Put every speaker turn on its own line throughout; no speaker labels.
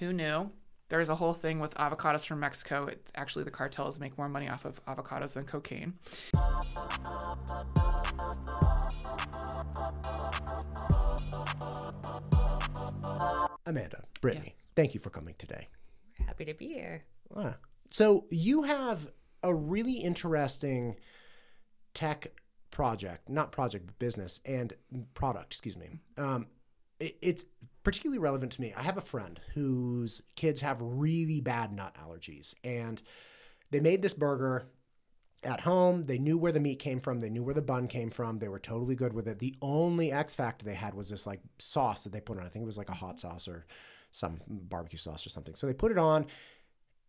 Who knew? There's a whole thing with avocados from Mexico. It's actually the cartels make more money off of avocados than cocaine.
Amanda, Brittany,
Yes.
Thank you for coming today.
Happy to be here.
So you have a really interesting tech project, not project, but business and product, excuse me. It's particularly relevant to me. I have a friend whose kids have really bad nut allergies, and they made this burger at home. They knew where the meat came from. They knew where the bun came from. They were totally good with it. The only X factor they had was this like sauce that they put on. I think it was like a hot sauce or some barbecue sauce or something. So they put it on,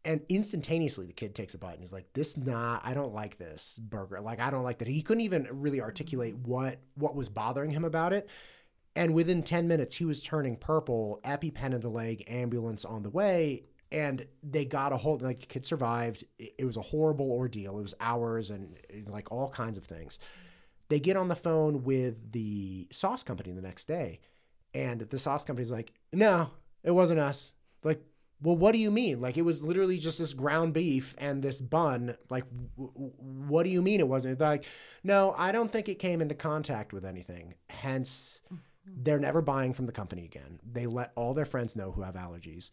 and instantaneously the kid takes a bite and he's like, I don't like this burger. Like, I don't like that. He couldn't even really articulate what was bothering him about it. And within 10 minutes, he was turning purple, EpiPen in the leg, ambulance on the way. And they got a hold, like the kid survived. It was a horrible ordeal. It was hours and like all kinds of things. They get on the phone with the sauce company the next day. And the sauce company's like, no, it wasn't us. Like, well, what do you mean? Like, it was literally just this ground beef and this bun. Like, what do you mean it wasn't? They're like, no, I don't think it came into contact with anything. Hence, they're never buying from the company again. They let all their friends know who have allergies.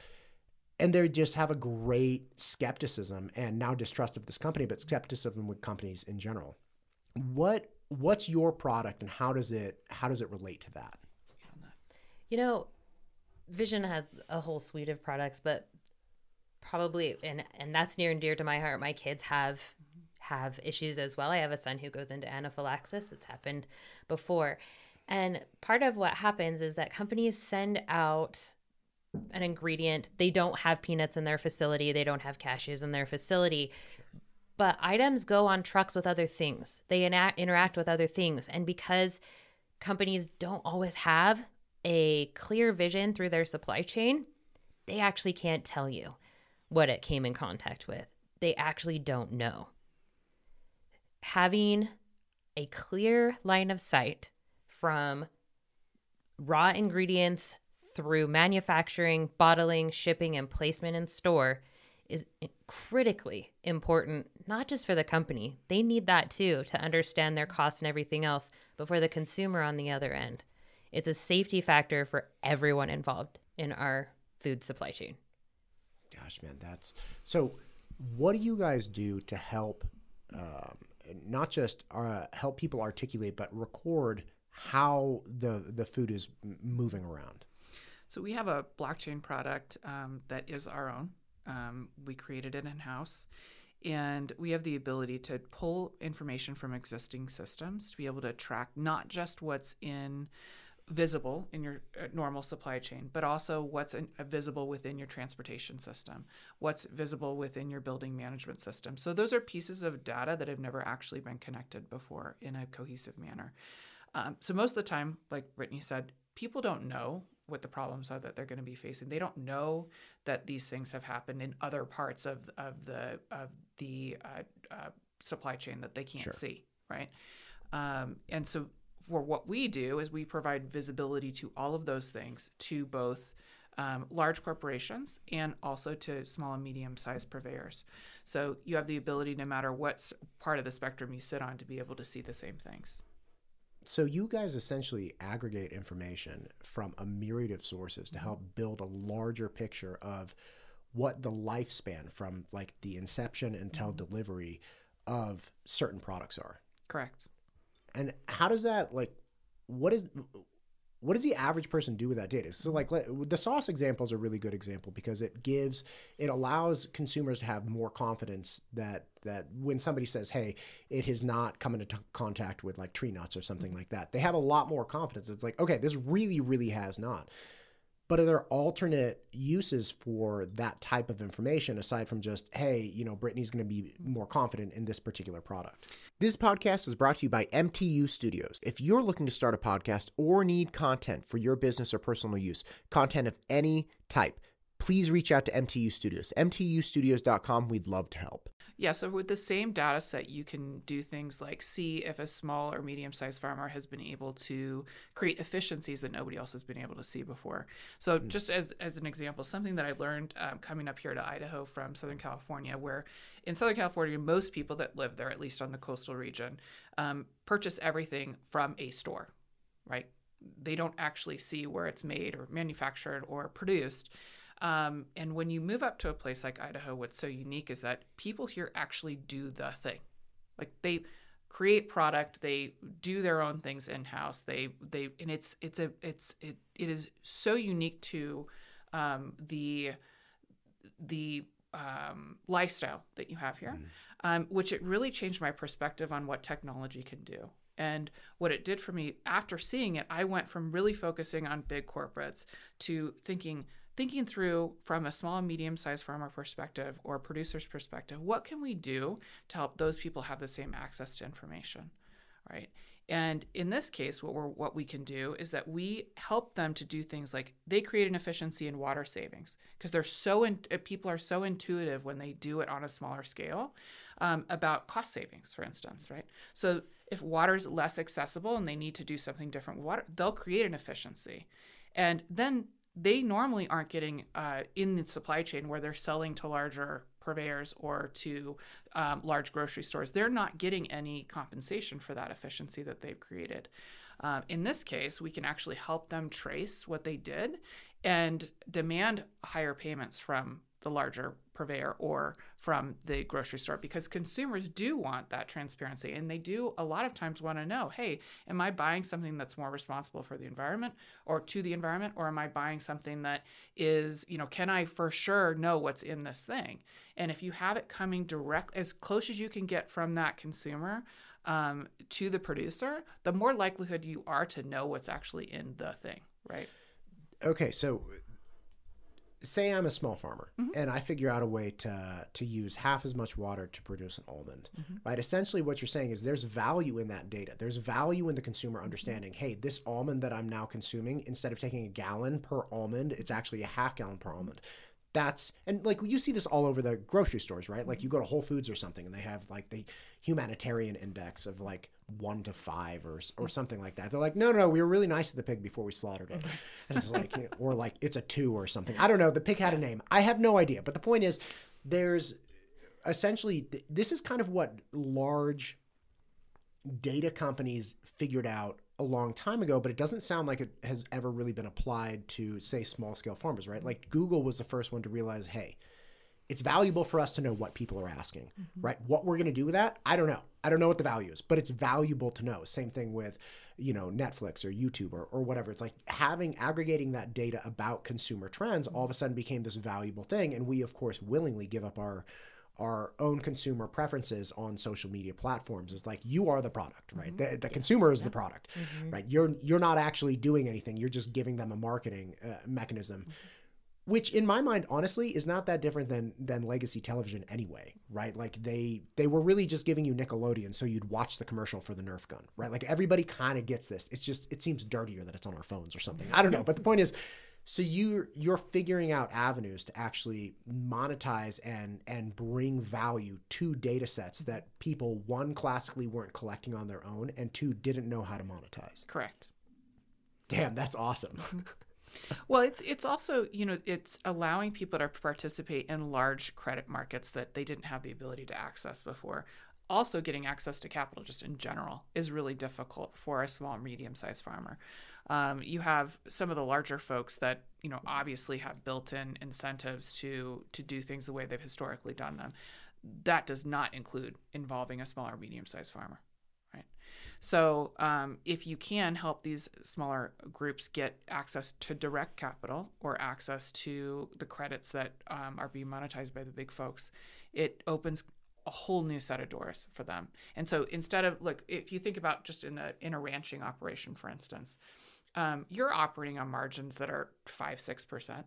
And they just have a great skepticism and now distrust of this company, but skepticism with companies in general. What's your product and how does it relate to that?
You know, Viision has a whole suite of products, but probably, and that's near and dear to my heart. My kids have issues as well. I have a son who goes into anaphylaxis. It's happened before. And part of what happens is that companies send out an ingredient. They don't have peanuts in their facility. They don't have cashews in their facility. But items go on trucks with other things. They interact with other things. And because companies don't always have a clear vision through their supply chain, they actually can't tell you what it came in contact with. They actually don't know. Having a clear line of sight from raw ingredients through manufacturing, bottling, shipping, and placement in store is critically important, not just for the company. They need that too to understand their costs and everything else, but for the consumer on the other end. It's a safety factor for everyone involved in our food supply chain.
Gosh, man, so what do you guys do to help not just help people articulate, but record how the food is moving around?
So we have a blockchain product that is our own. We created it in-house. And we have the ability to pull information from existing systems to be able to track not just what's visible in your normal supply chain, but also what's visible within your transportation system, what's visible within your building management system. So those are pieces of data that have never actually been connected before in a cohesive manner. So most of the time, like Brittany said, people don't know what the problems are that they're going to be facing. They don't know that these things have happened in other parts of the supply chain that they can't see, right? And so for what we do is we provide visibility to all of those things to both large corporations and also to small and medium-sized purveyors. So you have the ability, no matter what part of the spectrum you sit on, to be able to see the same things.
So you guys essentially aggregate information from a myriad of sources to help build a larger picture of what the lifespan from like the inception until delivery of certain products are. Correct. And how does that, like, what does the average person do with that data? So like the sauce example is a really good example because it allows consumers to have more confidence that when somebody says, hey, it has not come into contact with like tree nuts or something like that, they have a lot more confidence. It's like, okay, this really, really has not. But are there alternate uses for that type of information aside from just, hey, Brittany's going to be more confident in this particular product? This podcast is brought to you by MTU Studios. If you're looking to start a podcast or need content for your business or personal use, content of any type, please reach out to MTU Studios. MTUstudios.com. We'd love to help.
Yeah, so with the same data set, you can do things like see if a small or medium-sized farmer has been able to create efficiencies that nobody else has been able to see before. So just as an example, something that I learned coming up here to Idaho from Southern California, where in Southern California, most people that live there, at least on the coastal region, purchase everything from a store, right? They don't actually see where it's made or manufactured or produced. And when you move up to a place like Idaho, what's so unique is that people here actually do the thing. Like they create product, they do their own things in house. And it is so unique to the lifestyle that you have here, which it really changed my perspective on what technology can do. And what it did for me after seeing it, I went from really focusing on big corporates to thinking through from a small and medium-sized farmer perspective or producer's perspective, what can we do to help those people have the same access to information, right? And in this case, what we can do is that we help them to do things like they create an efficiency in water savings because people are so intuitive when they do it on a smaller scale about cost savings, for instance, right? So if water is less accessible and they need to do something different with water, they'll create an efficiency. And then they normally aren't getting in the supply chain where they're selling to larger purveyors or to large grocery stores. They're not getting any compensation for that efficiency that they've created. In this case, we can actually help them trace what they did and demand higher payments from the larger purveyor or from the grocery store because consumers do want that transparency and they do a lot of times want to know, hey, am I buying something that's more responsible for the environment or to the environment, or am I buying something that is, can I for sure know what's in this thing? And if you have it coming direct as close as you can get from that consumer to the producer, the more likelihood you are to know what's actually in the thing, right?
Okay, so say I'm a small farmer and I figure out a way to use half as much water to produce an almond, right? Essentially what you're saying is there's value in that data. There's value in the consumer understanding, hey, this almond that I'm now consuming, instead of taking a gallon per almond, it's actually a half gallon per almond. And like you see this all over the grocery stores, right? Like you go to Whole Foods or something and they have like the humanitarian index of like 1 to 5 or something like that. They're like, no, we were really nice to the pig before we slaughtered it. And it's like, or like it's a 2 or something. I don't know. The pig had a name. I have no idea. But the point is there's essentially, this is kind of what large data companies figured out a long time ago, but it doesn't sound like it has ever really been applied to, say, small scale farmers, right? Like Google was the first one to realize, hey, it's valuable for us to know what people are asking, right? What we're going to do with that, I don't know. I don't know what the value is, but it's valuable to know. Same thing with, Netflix or YouTube or whatever. It's like aggregating that data about consumer trends all of a sudden became this valuable thing. And we, of course, willingly give up our own consumer preferences on social media platforms. It's like, you are the product, right? The consumer is the product, right? You're not actually doing anything. You're just giving them a marketing mechanism, which in my mind, honestly, is not that different than legacy television anyway, right? Like they were really just giving you Nickelodeon so you'd watch the commercial for the Nerf gun, right? Like everybody kind of gets this. It's just, it seems dirtier that it's on our phones or something. I don't know. But the point is, so you're figuring out avenues to actually monetize and bring value to data sets that people, one, classically weren't collecting on their own, and two, didn't know how to monetize.
Correct.
Damn, that's awesome.
Well, it's also, it's allowing people to participate in large credit markets that they didn't have the ability to access before. Also, getting access to capital just in general is really difficult for a small and medium-sized farmer. You have some of the larger folks that, obviously have built-in incentives to do things the way they've historically done them. That does not include involving a small or medium-sized farmer, right? So if you can help these smaller groups get access to direct capital or access to the credits that are being monetized by the big folks, it opens a whole new set of doors for them. And so instead of, look, if you think about just in a ranching operation, for instance, you're operating on margins that are 5-6%.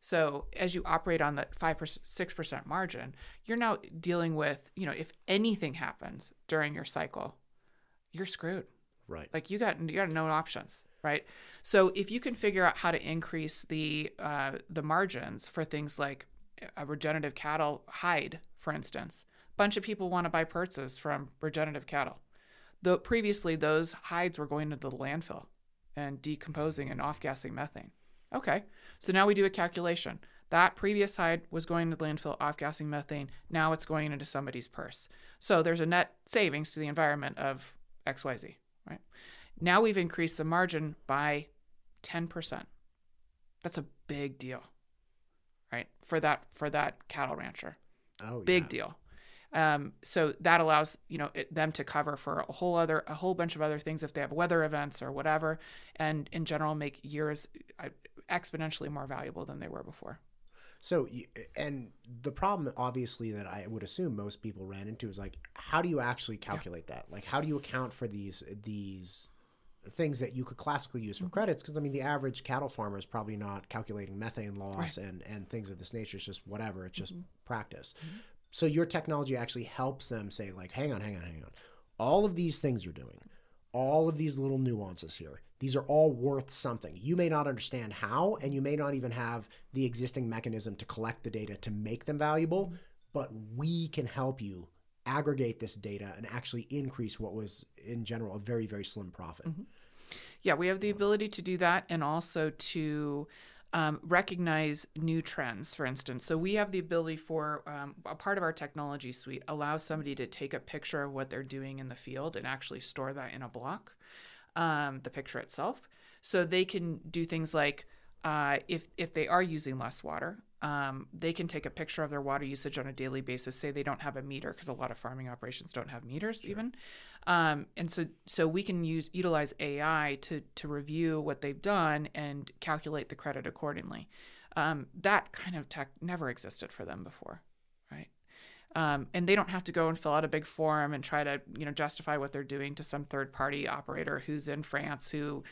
So as you operate on that 5-6% margin, you're now dealing with, if anything happens during your cycle, you're screwed.
Right.
Like you got no options, right? So if you can figure out how to increase the margins for things like a regenerative cattle hide, for instance. A bunch of people want to buy purses from regenerative cattle. Though previously those hides were going into the landfill and decomposing and off-gassing methane. Okay, so now we do a calculation. That previous hide was going to the landfill, off-gassing methane. Now it's going into somebody's purse. So there's a net savings to the environment of XYZ, right? Now we've increased the margin by 10%. That's a big deal, right? For that cattle rancher.
Oh,
big deal. So that allows, them to cover for a whole bunch of other things if they have weather events or whatever, and in general make years exponentially more valuable than they were before.
So, and the problem obviously that I would assume most people ran into is like, how do you actually calculate that? Like, how do you account for these things that you could classically use for credits? Because I mean, the average cattle farmer is probably not calculating methane loss and things of this nature. It's just whatever. It's just practice. So your technology actually helps them say like, hang on. All of these things you're doing, all of these little nuances here, these are all worth something. You may not understand how, and you may not even have the existing mechanism to collect the data to make them valuable, but we can help you aggregate this data and actually increase what was in general a very, very slim profit.
Yeah, we have the ability to do that, and also to recognize new trends, for instance. So we have the ability for a part of our technology suite allows somebody to take a picture of what they're doing in the field and actually store that in a block, the picture itself. So they can do things like if they are using less water, they can take a picture of their water usage on a daily basis. Say they don't have a meter, because a lot of farming operations don't have meters even. And so we can utilize AI to review what they've done and calculate the credit accordingly. That kind of tech never existed for them before, right? And they don't have to go and fill out a big form and try to, justify what they're doing to some third-party operator who's in France who,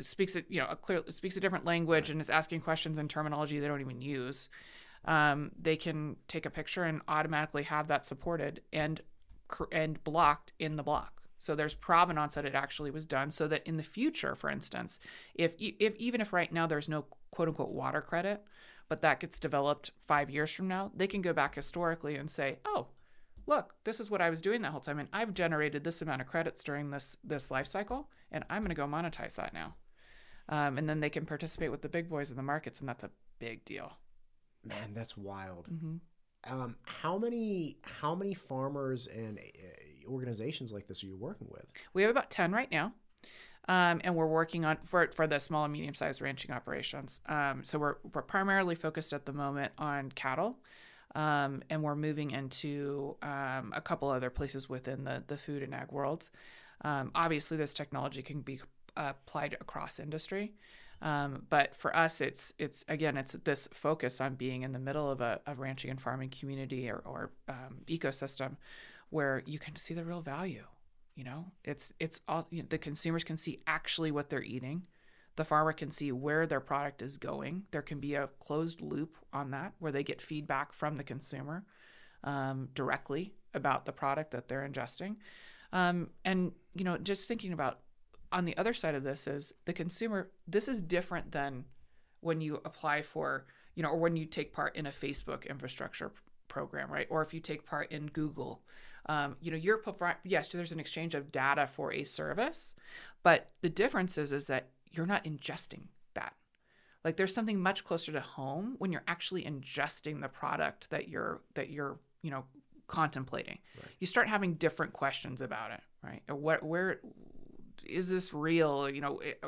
speaks a different language and is asking questions in terminology they don't even use. They can take a picture and automatically have that supported and blocked in the block. So there's provenance that it actually was done, so that in the future, for instance, if even if right now there's no quote unquote water credit, but that gets developed 5 years from now, they can go back historically and say, oh, look, this is what I was doing that whole time, and I've generated this amount of credits during this life cycle, and I'm going to go monetize that now. And then they can participate with the big boys in the markets, and that's a big deal.
Man, that's wild. How many farmers and organizations like this are you working with? We
have about 10 right now. And we're working on for the small and medium-sized ranching operations. So we're primarily focused at the moment on cattle, and we're moving into a couple other places within the food and ag world. Obviously, this technology can be applied across industry, but for us, it's this focus on being in the middle of a ranching and farming community or ecosystem where you can see the real value. It's all, the consumers can see actually what they're eating. The farmer can see where their product is going. There can be a closed loop on that where they get feedback from the consumer directly about the product that they're ingesting. And just thinking about on the other side of this is the consumer. This is different than when you apply for, or when you take part in a Facebook infrastructure program, right? Or if you take part in Google. Yes, there's an exchange of data for a service, but the difference is that you're not ingesting that. Like there's something much closer to home when you're actually ingesting the product that you're contemplating. Right. You start having different questions about it, right? Where is this real?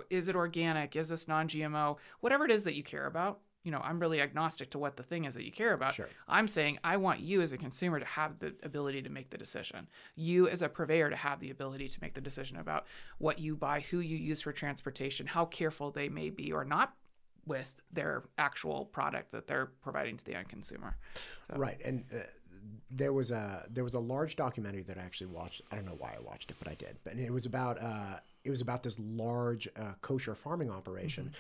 Is it organic? Is this non-GMO? Whatever it is that you care about. I'm really agnostic to what the thing is that you care about. Sure. I'm saying I want you as a consumer to have the ability to make the decision. You as a purveyor to have the ability to make the decision about what you buy, who you use for transportation, how careful they may be or not with their actual product that they're providing to the end consumer. So.
Right. And there was a large documentary that I actually watched. I don't know why I watched it, but I did. But it was about this large kosher farming operation.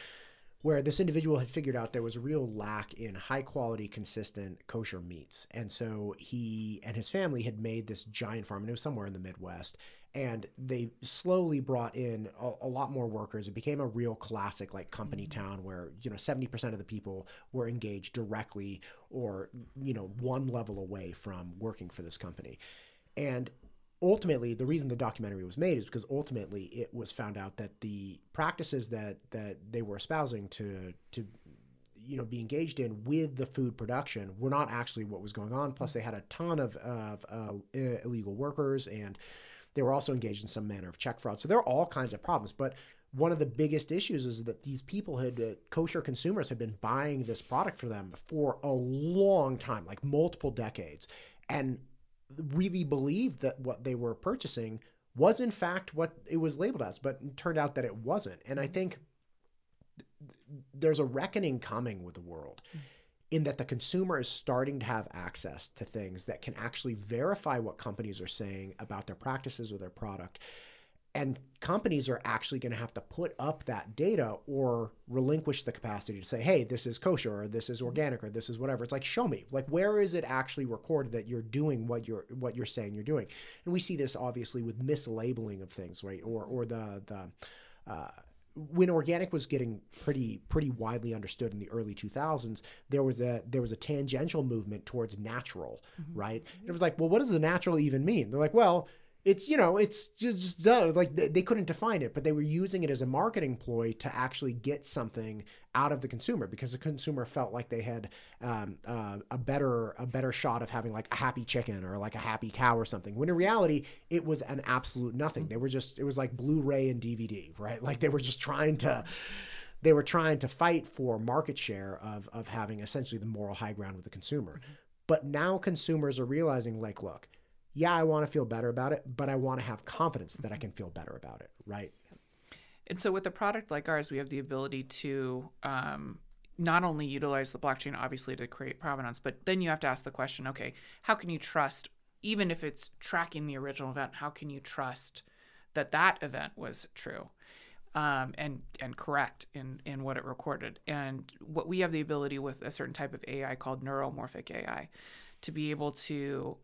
where this individual had figured out there was a real lack in high quality, consistent kosher meats. And so he and his family had made this giant farm, and it was somewhere in the Midwest. And they slowly brought in a lot more workers. It became a real classic like company town where, 70% of the people were engaged directly or, one level away from working for this company. And ultimately, the reason the documentary was made is because ultimately it was found out that the practices that they were espousing to be engaged in with the food production were not actually what was going on. Plus, they had a ton of illegal workers, and they were also engaged in some manner of check fraud. So there are all kinds of problems. But one of the biggest issues is that these people kosher consumers had been buying this product for them for a long time, like multiple decades, and really believed that what they were purchasing was in fact what it was labeled as, but it turned out that it wasn't. And I think there's a reckoning coming with the world in that the consumer is starting to have access to things that can actually verify what companies are saying about their practices or their product. And companies are actually going to have to put up that data or relinquish the capacity to say, hey, this is kosher, or this is organic, or this is whatever. It's like, show me, like, where is it actually recorded that you're doing what you're saying you're doing? And we see this obviously with mislabeling of things, right? Or when organic was getting pretty widely understood in the early 2000s, there was a tangential movement towards natural, right? And it was like, well, what does the natural even mean? They're like, well, it's just like they couldn't define it, but they were using it as a marketing ploy to actually get something out of the consumer, because the consumer felt like they had a better shot of having like a happy chicken or like a happy cow or something. When in reality, it was an absolute nothing. It was like Blu-ray and DVD, right? Like they were trying to fight for market share of having essentially the moral high ground with the consumer. But now consumers are realizing, like, look, yeah, I want to feel better about it, but I want to have confidence that I can feel better about it, right?
And so with a product like ours, we have the ability to not only utilize the blockchain, obviously, to create provenance, but then you have to ask the question, okay, how can you trust, even if it's tracking the original event, how can you trust that event was true and correct in what it recorded? And what we have the ability with a certain type of AI called neuromorphic AI to be able to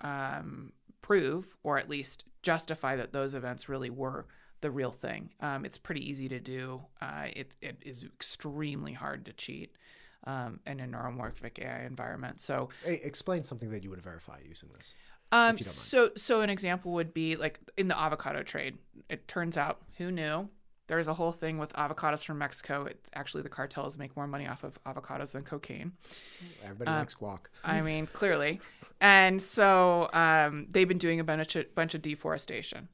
prove, or at least justify, that those events really were the real thing. It's pretty easy to do. It is extremely hard to cheat in a neuromorphic AI environment. So,
explain something that you would verify using this. If you don't mind.
So an example would be like in the avocado trade. It turns out, who knew? There's a whole thing with avocados from Mexico. It's actually, the cartels make more money off of avocados than cocaine.
Everybody likes guac.
I mean, clearly. And so they've been doing a bunch of deforestation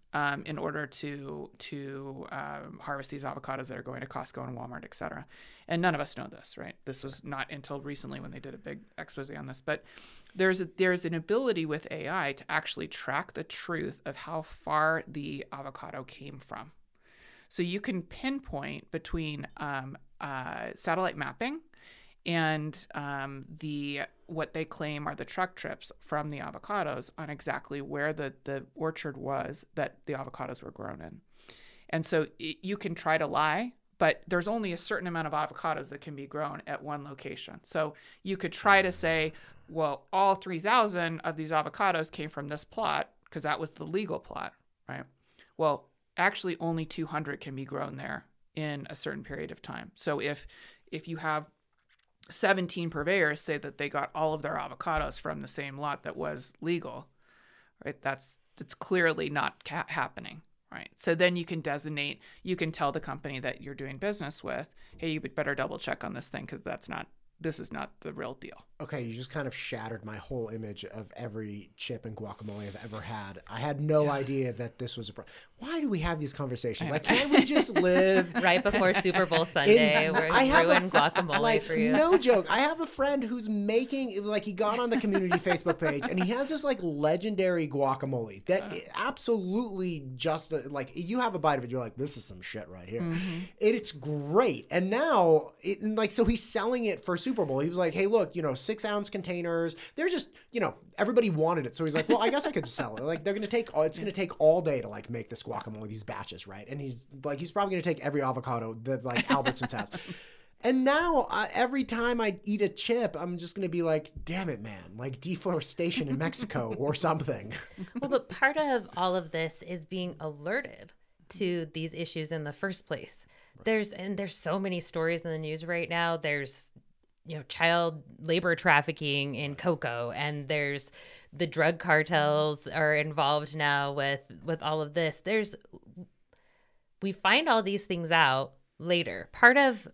in order to harvest these avocados that are going to Costco and Walmart, et cetera. And none of us know this, right? This was not until recently when they did a big expose on this. But there's an ability with AI to actually track the truth of how far the avocado came from. So you can pinpoint between satellite mapping and what they claim are the truck trips from the avocados on exactly where the orchard was that the avocados were grown in. And so you can try to lie, but there's only a certain amount of avocados that can be grown at one location. So you could try to say, well, all 3,000 of these avocados came from this plot because that was the legal plot, right? Well, actually only 200 can be grown there in a certain period of time. So if you have 17 purveyors say that they got all of their avocados from the same lot that was legal, right? It's clearly not happening, right? So then you can tell the company that you're doing business with, hey, you better double check on this thing because this is not the real deal.
Okay, you just kind of shattered my whole image of every chip and guacamole I've ever had. I had no idea that this was a problem. Why do we have these conversations? Like, can't we just live?
Right before Super Bowl Sunday, we're ruin guacamole for you.
No joke. I have a friend who's making, it was like he got on the community Facebook page and he has this like legendary guacamole that absolutely just, like, you have a bite of it, you're like, this is some shit right here. Mm-hmm. It's great. And now, so he's selling it for Super Bowl. He was like, hey, look, 6-ounce containers. They're just, everybody wanted it. So he's like, well, I guess I could sell it. Like, it's going to take all day to like make this guacamole, these batches, right? And he's probably going to take every avocado that like Albertsons has. And now every time I eat a chip, I'm just going to be like, damn it, man, like deforestation in Mexico or something.
Well, but part of all of this is being alerted to these issues in the first place. There's so many stories in the news right now. There's, child labor trafficking in cocoa, and there's the drug cartels are involved now with all of this. We find all these things out later. Part of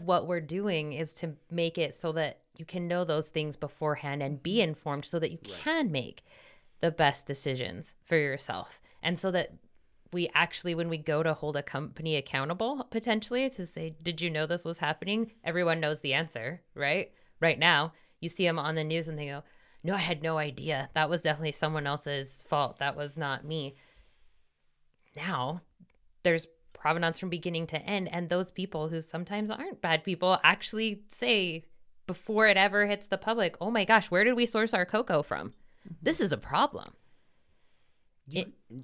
what we're doing is to make it so that you can know those things beforehand and be informed so that you can make the best decisions for yourself. And so that we actually, when we go to hold a company accountable, potentially to say, did you know this was happening? Everyone knows the answer, right? Right now, you see them on the news and they go, no, I had no idea. That was definitely someone else's fault. That was not me. Now, there's provenance from beginning to end. And those people who sometimes aren't bad people actually say before it ever hits the public, oh my gosh, where did we source our cocoa from? This is a problem.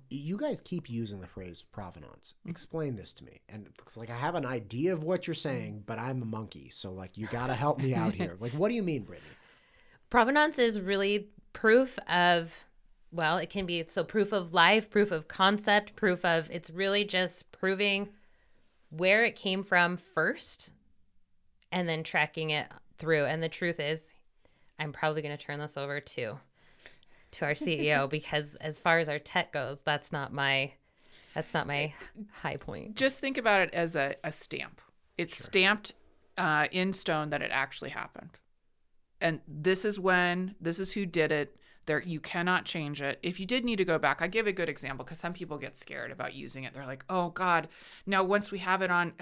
You guys keep using the phrase provenance. Explain this to me. And it's like I have an idea of what you're saying, but I'm a monkey. So like you got to help me out here. Like, what do you mean, Brittany?
Provenance is really proof of, well, it can be proof of life, proof of concept, proof of, it's really just proving where it came from first and then tracking it through. And the truth is, I'm probably going to turn this over to our CEO because as far as our tech goes, that's not my high point.
Just think about it as a stamp. It's stamped in stone that it actually happened. And this is who did it. There, you cannot change it. If you did need to go back, I give a good example because some people get scared about using it. They're like, "Oh God, now once we have it on,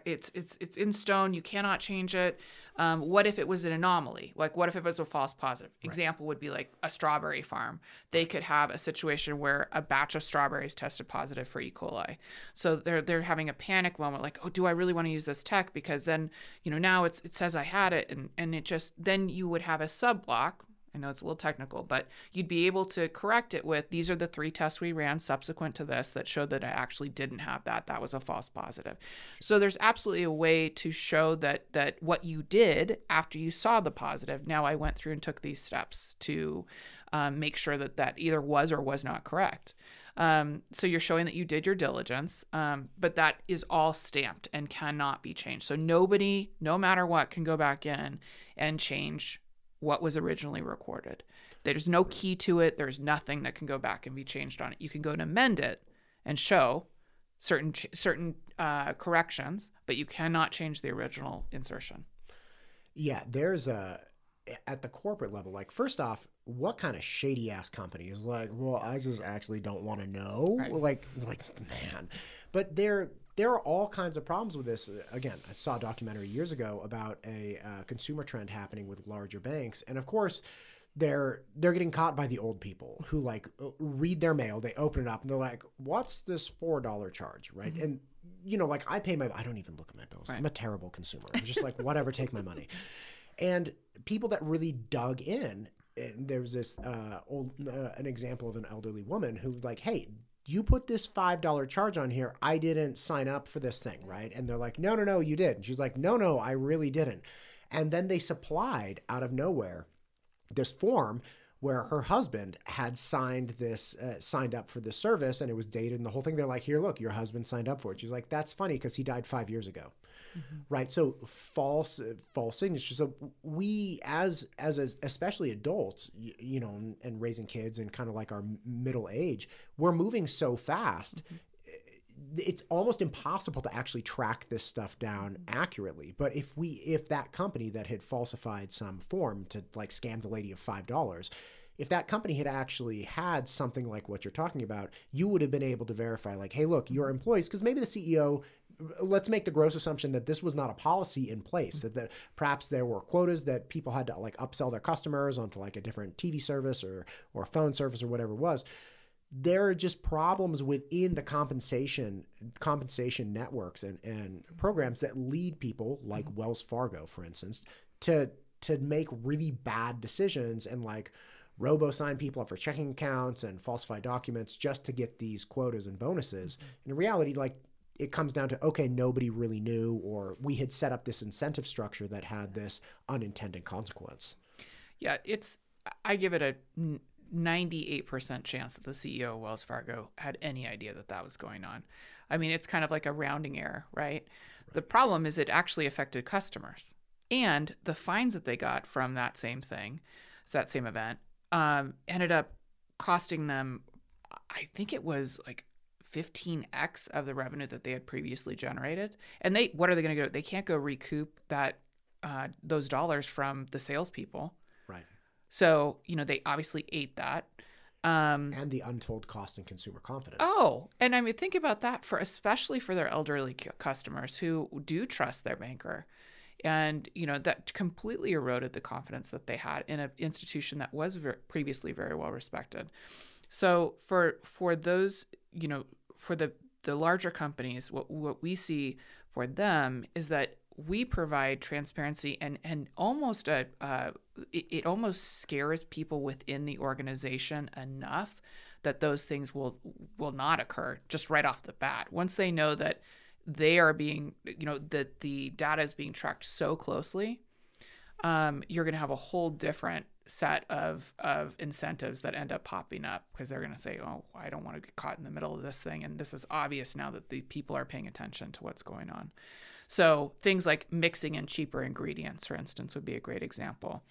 it's in stone. You cannot change it. What if it was an anomaly? Like, what if it was a false positive?" Right. Example would be like a strawberry farm. They could have a situation where a batch of strawberries tested positive for E. coli. So they're having a panic moment, like, "Oh, do I really want to use this tech? Because then, now it says I had it, and it just then you would have a sub block." I know it's a little technical, but you'd be able to correct it with, these are the 3 tests we ran subsequent to this that showed that I actually didn't have that. That was a false positive. So there's absolutely a way to show that what you did after you saw the positive, now I went through and took these steps to make sure that either was or was not correct. So you're showing that you did your diligence, but that is all stamped and cannot be changed. So nobody, no matter what, can go back in and change what was originally recorded. There's no key to it. There's nothing that can go back and be changed on it. You can go and amend it and show certain corrections, but you cannot change the original insertion.
Yeah, there's at the corporate level, like first off, what kind of shady ass company is like, well, I just actually don't want to know. Right. Like man, but there are all kinds of problems with this. Again, I saw a documentary years ago about a consumer trend happening with larger banks. And of course, they're getting caught by the old people who like read their mail, they open it up and they're like, what's this $4 charge, right? Mm-hmm. And, like I don't even look at my bills. Right. I'm a terrible consumer. I'm just like, whatever, take my money. And people that really dug in, and there was this an example of an elderly woman who like, hey, you put this $5 charge on here. I didn't sign up for this thing, right? And they're like, no, you did. And she's like, no, I really didn't. And then they supplied out of nowhere this form where her husband had signed up for this service, and it was dated and the whole thing. They're like, here, look, your husband signed up for it. She's like, that's funny because he died 5 years ago. Mm-hmm. Right. So false signatures. So we as especially adults, and raising kids and kind of like our middle age, we're moving so fast. Mm-hmm. It's almost impossible to actually track this stuff down accurately. But if that company that had falsified some form to like scam the lady of $5, if that company had actually had something like what you're talking about, you would have been able to verify like, hey, look, your employees, because maybe the CEO, let's make the gross assumption that this was not a policy in place, that perhaps there were quotas that people had to like upsell their customers onto like a different TV service or a phone service or whatever it was. There are just problems within the compensation networks and programs that lead people like Wells Fargo, for instance, to make really bad decisions and like robo-sign people up for checking accounts and falsify documents just to get these quotas and bonuses. In reality, like it comes down to, okay, nobody really knew, or we had set up this incentive structure that had this unintended consequence.
Yeah, I give it a 98% chance that the CEO of Wells Fargo had any idea that that was going on. I mean, it's kind of like a rounding error, right? The problem is it actually affected customers. And the fines that they got from that same thing, that same event, ended up costing them, I think it was like 15x of the revenue that they had previously generated. And what are they going to go? They can't go recoup those dollars from the salespeople.
Right.
So, they obviously ate that.
And the untold cost in consumer confidence.
Oh, and I mean, think about that especially for their elderly customers who do trust their banker. And, that completely eroded the confidence that they had in an institution that was previously very well respected. So for those, for the larger companies, what we see for them is that we provide transparency and almost it almost scares people within the organization enough that those things will not occur just right off the bat. Once they know that they are being, that the data is being tracked so closely, you're going to have a whole different set of incentives that end up popping up because they're going to say, oh, I don't want to get caught in the middle of this thing. And this is obvious now that the people are paying attention to what's going on. So things like mixing in cheaper ingredients, for instance, would be a great example.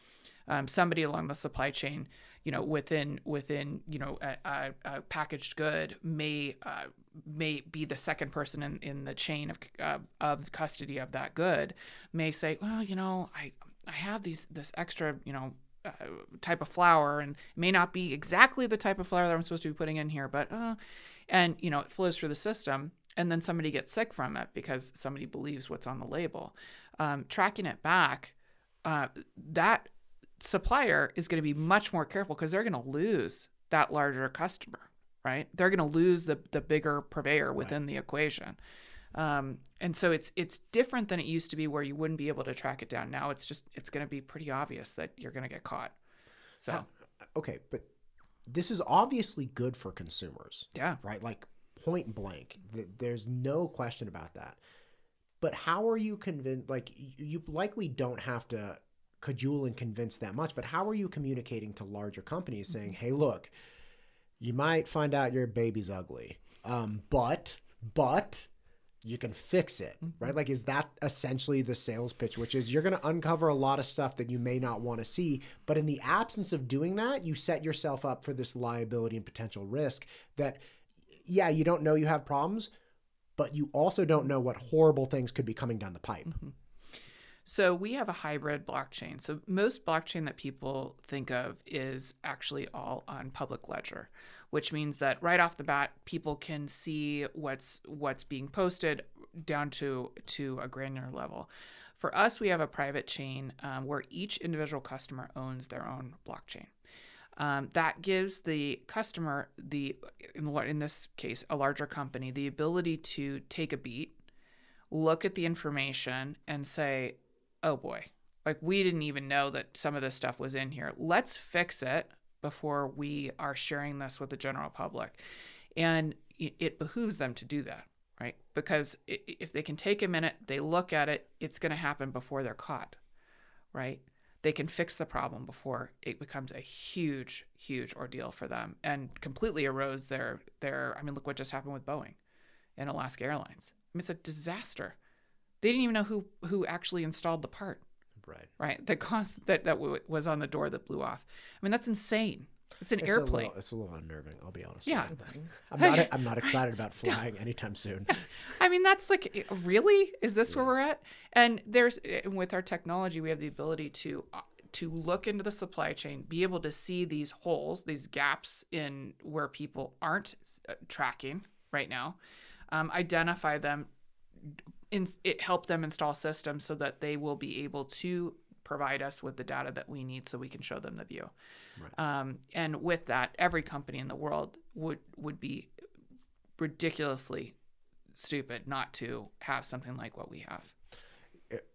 Somebody along the supply chain, within a packaged good may be the second person in the chain of custody of that good, may say, well, I have this extra, type of flour, and it may not be exactly the type of flour that I'm supposed to be putting in here, but it flows through the system. And then somebody gets sick from it because somebody believes what's on the label. Tracking it back, that supplier is going to be much more careful because they're going to lose that larger customer, right? They're going to lose the bigger purveyor within the equation. And so it's different than it used to be where you wouldn't be able to track it down. Now it's going to be pretty obvious that you're going to get caught. So,
okay, but this is obviously good for consumers.
Yeah.
Right? Like, point blank. There's no question about that. But how are you convinced? Like, you likely don't have to cajole and convince that much, but how are you communicating to larger companies saying, hey, look, you might find out your baby's ugly, but you can fix it, right? Like, is that essentially the sales pitch, which is you're going to uncover a lot of stuff that you may not want to see, but in the absence of doing that, you set yourself up for this liability and potential risk that, yeah, you don't know you have problems, but you also don't know what horrible things could be coming down the pipe.
Mm-hmm. So we have a hybrid blockchain. So most blockchain that people think of is actually all on public ledger, which means that right off the bat, people can see what's being posted down to a granular level. For us, we have a private chain where each individual customer owns their own blockchain. That gives the customer, in this case, a larger company, the ability to take a beat, look at the information and say, oh boy, like we didn't even know that some of this stuff was in here. Let's fix it before we are sharing this with the general public. And it behooves them to do that, right? Because if they can take a minute, they look at it, it's going to happen before they're caught, right? They can fix the problem before it becomes a huge, huge ordeal for them and completely erodes their. I mean, look what just happened with Boeing and Alaska Airlines. I mean, it's a disaster. They didn't even know who actually installed the part. Right. The cost that was on the door that blew off. I mean, that's insane. It's an airplane.
It's a little unnerving, I'll be honest.
Yeah.
I'm not excited about flying anytime soon.
I mean, that's like, really? Is this where we're at? And with our technology, we have the ability to look into the supply chain, be able to see these holes, these gaps in where people aren't tracking right now, identify them, help them install systems so that they will be able to provide us with the data that we need so we can show them the view. Right. And with that, every company in the world would be ridiculously stupid not to have something like what we have.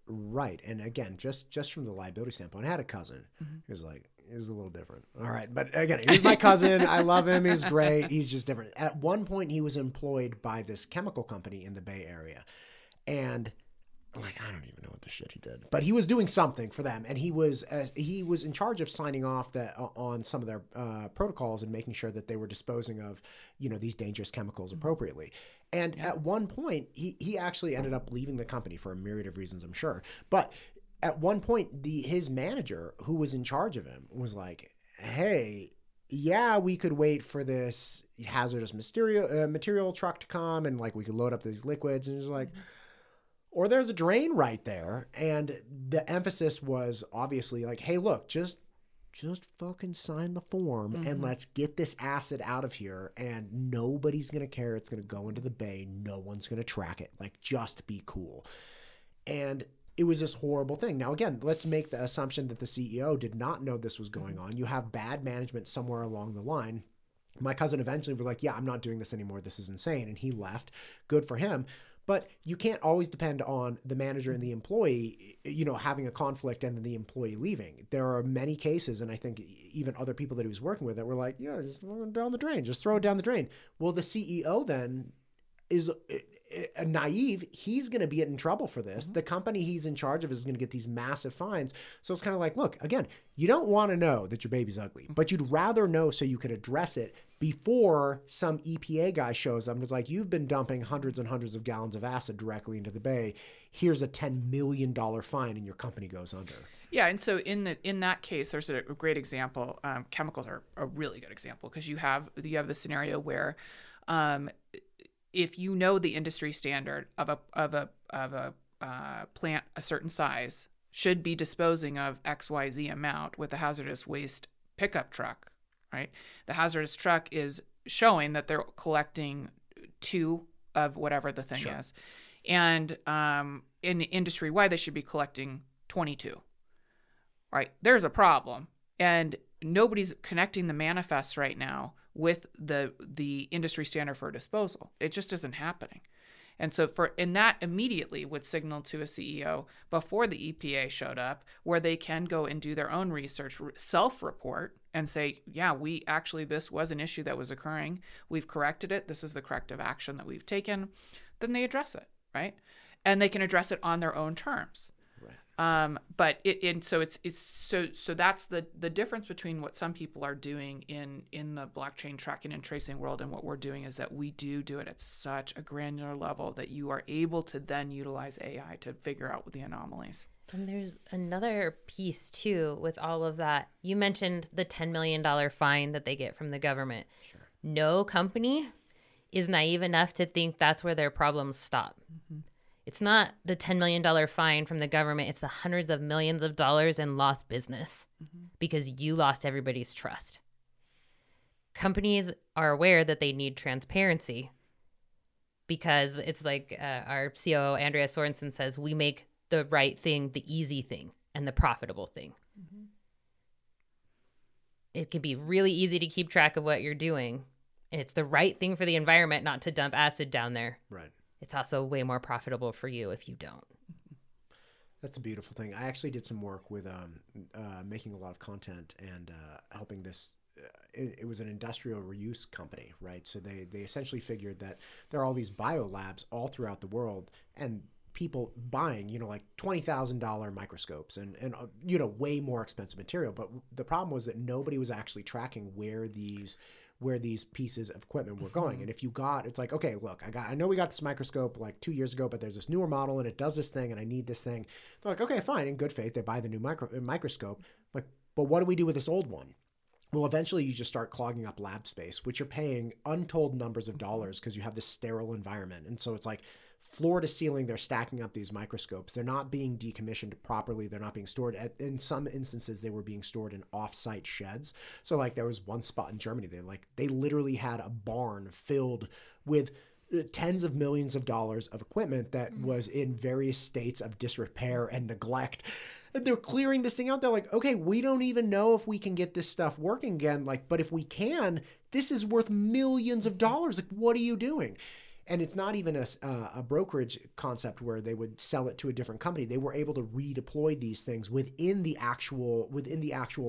Right. And again, just from the liability standpoint, I had a cousin who's like, is a little different. All right. But again, he's my cousin. I love him. He's great. He's just different. At one point, he was employed by this chemical company in the Bay Area. And like, I don't even know what the shit he did, but he was doing something for them. And he was in charge of signing off on some of their protocols and making sure that they were disposing of, these dangerous chemicals appropriately. And at one point, he actually ended up leaving the company for a myriad of reasons, I'm sure. But at one point, his manager, who was in charge of him, was like, hey, yeah, we could wait for this hazardous material truck to come and like we could load up these liquids. And he was like, or there's a drain right there. And the emphasis was obviously like, hey, look, just fucking sign the form and let's get this acid out of here. And nobody's going to care. It's going to go into the bay. No one's going to track it. Like, just be cool. And it was this horrible thing. Now, again, let's make the assumption that the CEO did not know this was going on. You have bad management somewhere along the line. My cousin eventually was like, yeah, I'm not doing this anymore. This is insane. And he left. Good for him. But you can't always depend on the manager and the employee, having a conflict and then the employee leaving. There are many cases, and I think even other people that he was working with that were like, yeah, just throw it down the drain. Just throw it down the drain. Well, the CEO then is naive. He's going to be in trouble for this. The company he's in charge of is going to get these massive fines. So it's kind of like, look, again, you don't want to know that your baby's ugly, but you'd rather know so you could address it before some EPA guy shows up and it's like, you've been dumping hundreds and hundreds of gallons of acid directly into the bay. Here's a $10 million fine and your company goes under. Yeah.
And so in that case, there's a great example. Chemicals are a really good example because you have the scenario where if you know the industry standard of a plant a certain size should be disposing of XYZ amount with a hazardous waste pickup truck, right? The hazardous truck is showing that they're collecting 2 of whatever the thing is. And in industry-wide, they should be collecting 22, right? There's a problem. And nobody's connecting the manifests right now with the industry standard for disposal. It just isn't happening. And so that immediately would signal to a CEO before the EPA showed up where they can go and do their own research, self-report and say, yeah, this was an issue that was occurring. We've corrected it. This is the corrective action that we've taken. Then they address it, right? And they can address it on their own terms. But so that's the difference between what some people are doing in the blockchain tracking and tracing world and what we're doing is that we do it at such a granular level that you are able to then utilize AI to figure out the anomalies.
And there's another piece too with all of that. You mentioned the $10 million fine that they get from the government.
Sure.
No company is naive enough to think that's where their problems stop. It's not the $10 million fine from the government. It's the hundreds of millions of dollars in lost business because you lost everybody's trust. Companies are aware that they need transparency because it's like our COO, Andrea Sorensen, says, we make the right thing, the easy thing, and the profitable thing. It can be really easy to keep track of what you're doing. And it's the right thing for the environment not to dump acid down there.
Right.
It's also way more profitable for you if you don't.
That's a beautiful thing. I actually did some work with making a lot of content and helping this. It was an industrial reuse company, right? So they essentially figured that there are all these biolabs all throughout the world and people buying, like $20,000 microscopes and way more expensive material. But the problem was that nobody was actually tracking where these pieces of equipment were going. And if you it's like, okay, look, I know we got this microscope like 2 years ago, but there's this newer model and it does this thing and I need this thing. They're like, okay, fine. In good faith, they buy the new microscope. Like, but what do we do with this old one? Well, eventually you just start clogging up lab space, which you're paying untold numbers of dollars because you have this sterile environment. And so it's like floor to ceiling, they're stacking up these microscopes. They're not being decommissioned properly. They're not being stored. In some instances, they were being stored in off-site sheds. So like there was one spot in Germany, they literally had a barn filled with tens of millions of dollars of equipment that was in various states of disrepair and neglect. And they're clearing this thing out. They're like, okay, we don't even know if we can get this stuff working again. Like, but if we can, this is worth millions of dollars. Like, what are you doing? And it's not even a brokerage concept where they would sell it to a different company. They were able to redeploy these things within the actual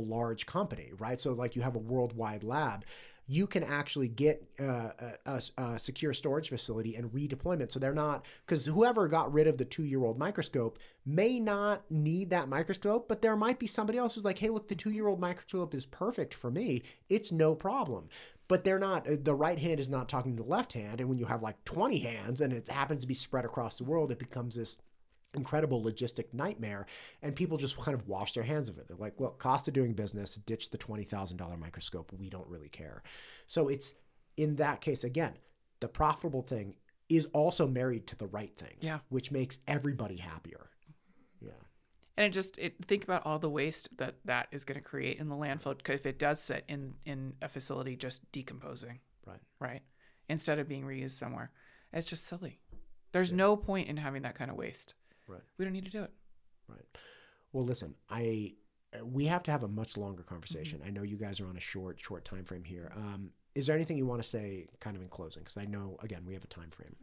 large company, right? So like you have a worldwide lab, you can actually get a secure storage facility and redeployment. So they're not, because whoever got rid of the 2-year-old microscope may not need that microscope, but there might be somebody else who's like, hey, look, the 2-year-old microscope is perfect for me. It's no problem. But they're not, the right hand is not talking to the left hand. And when you have like 20 hands and it happens to be spread across the world, it becomes this incredible logistic nightmare, and people just kind of wash their hands of it. They're like, look, cost of doing business, ditch the $20,000 microscope. We don't really care. So it's, in that case, again, the profitable thing is also married to the right thing, which makes everybody happier. Yeah.
And think about all the waste that is going to create in the landfill, because if it does sit in a facility just decomposing, right, instead of being reused somewhere, it's just silly. There's no point in having that kind of waste.
Right.
We don't need to do it.
Right. Well, listen, we have to have a much longer conversation. I know you guys are on a short time frame here. Is there anything you want to say kind of in closing? Because I know, again, we have a time frame.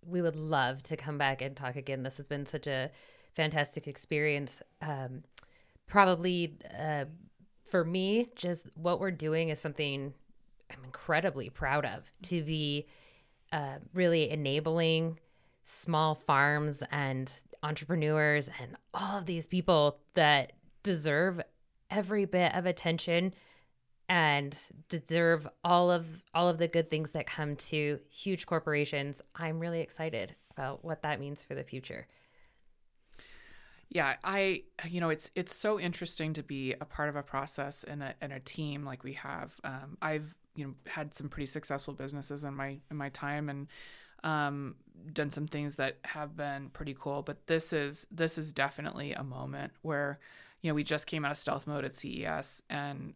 We would love to come back and talk again. This has been such a fantastic experience. Probably for me, just what we're doing is something I'm incredibly proud of, to be really enabling small farms and entrepreneurs and all of these people that deserve every bit of attention and deserve all of the good things that come to huge corporations. I'm really excited about what that means for the future.
Yeah, it's so interesting to be a part of a process and a team like we have. I've had some pretty successful businesses in my time, and done some things that have been pretty cool. But this is definitely a moment where, we just came out of stealth mode at CES, and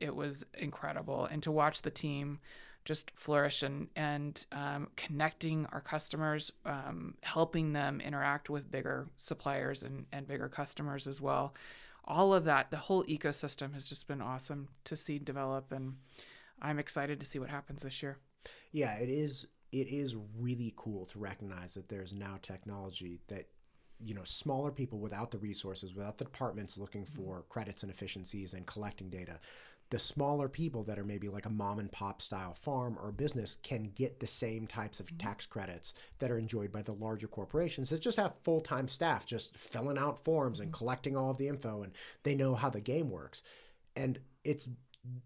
it was incredible. And to watch the team just flourish and connecting our customers, helping them interact with bigger suppliers and bigger customers as well. All of that, the whole ecosystem has just been awesome to see develop, and I'm excited to see what happens this year.
Yeah, it is really cool to recognize that there's now technology that, smaller people without the resources, without the departments looking for credits and efficiencies and collecting data, the smaller people that are maybe like a mom and pop style farm or business can get the same types of tax credits that are enjoyed by the larger corporations that just have full-time staff just filling out forms and collecting all of the info, and they know how the game works. And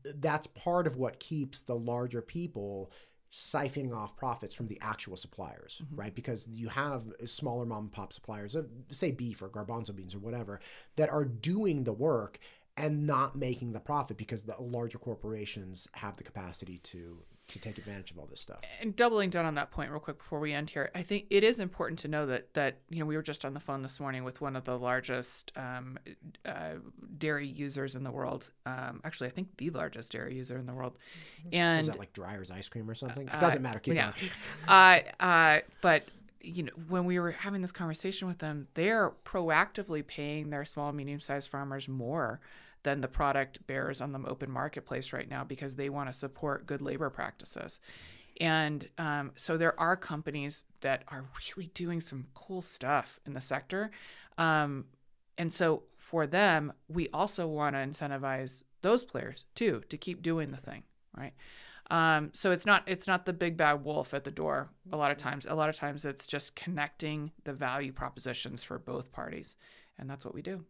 that's part of what keeps the larger people siphoning off profits from the actual suppliers, right? Because you have smaller mom and pop suppliers of, say, beef or garbanzo beans or whatever, that are doing the work and not making the profit because the larger corporations have the capacity to take advantage of all this stuff. And
doubling down on that point real quick before we end here, I think it is important to know that we were just on the phone this morning with one of the largest dairy users in the world. Actually, I think the largest dairy user in the world. And
is that like Dreyer's ice cream or something? It doesn't matter. Keep going.
But when we were having this conversation with them, they're proactively paying their small, medium-sized farmers more than the product bears on the open marketplace right now, because they want to support good labor practices. And so there are companies that are really doing some cool stuff in the sector. And so for them, we also want to incentivize those players too, to keep doing the thing, right? So it's not the big bad wolf at the door. A lot of times it's just connecting the value propositions for both parties. And that's what we do.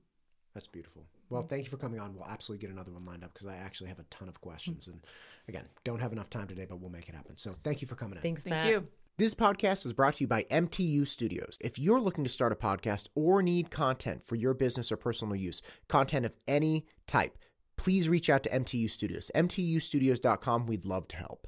That's beautiful. Well, thank you for coming on. We'll absolutely get another one lined up because I actually have a ton of questions. And again, don't have enough time today, but we'll make it happen. So thank you for coming in.
Thanks, Matt.
Thank you.
This podcast is brought to you by MTU Studios. If you're looking to start a podcast or need content for your business or personal use, content of any type, please reach out to MTU Studios. MTUstudios.com. We'd love to help.